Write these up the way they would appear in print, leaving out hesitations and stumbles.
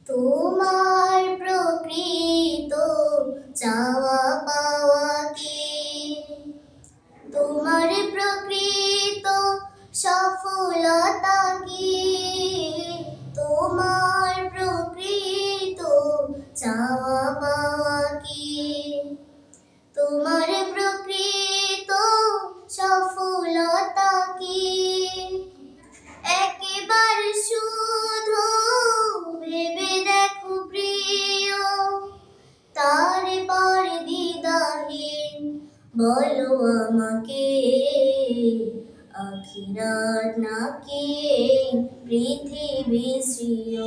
তোমার প্রকৃত চাওয়া পাওয়া কি? তোমার প্রকৃত সফলতা কি? তোমার প্রকৃত চাওয়া পাওয়া কি? তোমার প্রকৃত সফলতা কি? একবার শুধু ভেবে দেখো প্রিয়, তারপর দ্বিধাহীন বলো আমাকে, আখিরাত নাকি পৃথিবী শ্রেয়?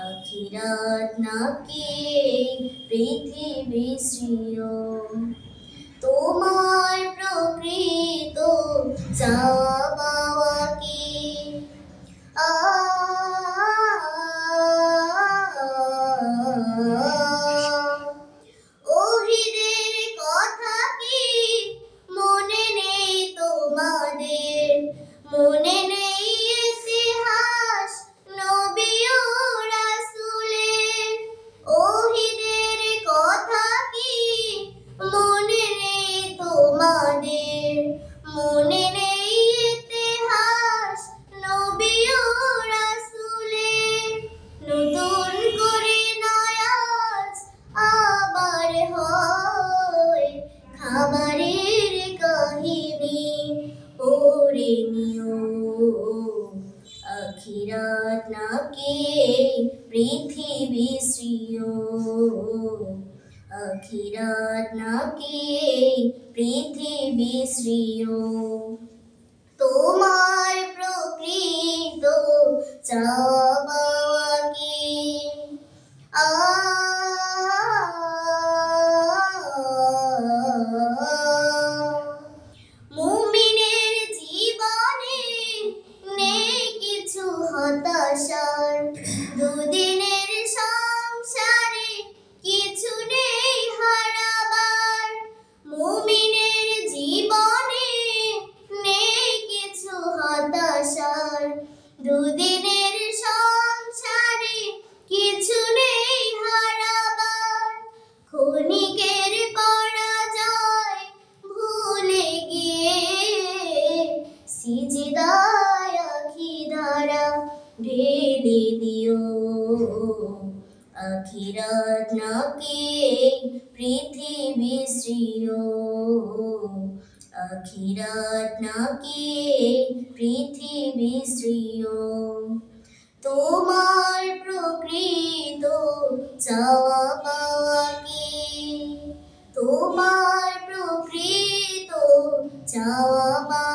আখিরাত নাকি পৃথিবী শ্রেয়? তোমার প্রকৃত চাওয়া পাওয়া কি? ওহিদের কথা কি মনে নেই তোমাদের? মনে নেই ইতিহাস নবী ও রাসূলের? ওহিদের কথা কি মনে নেই তোমাদের? মনে নেই ইতিহাস নবী ও রাসূলের? নতুন করে নায়াজ আবার হয় খাবারের কাহিনী পড়ে নিও, আখিরাত নাকি পৃথিবী শ্রেয়? আখিরাত নাকি পৃথিবী শ্রেয়? তোমার প্রকৃত চাওয়া পাওয়া কি? মুমিনের জীবনে নেই কিছু হতাশার, দুদিনের সংসারে কিছু নেই হারাবার। মুমিনের জীবনে নেই কিছু হতাশার, দুদিনের সংসারে কিছু নেই হারাবার। ক্ষণিকের পরাজয় ভুলে গিয়ে সিজদায় আখি ধারা ঢেলে দিও, আখিরাত নাকি পৃথিবী শ্রেয়? আখিরাত নাকি পৃথিবী শ্রেয়? তোমার প্রকৃত চাওয়া পাওয়া কি? তোমার প্রকৃত চাওয়া পাওয়া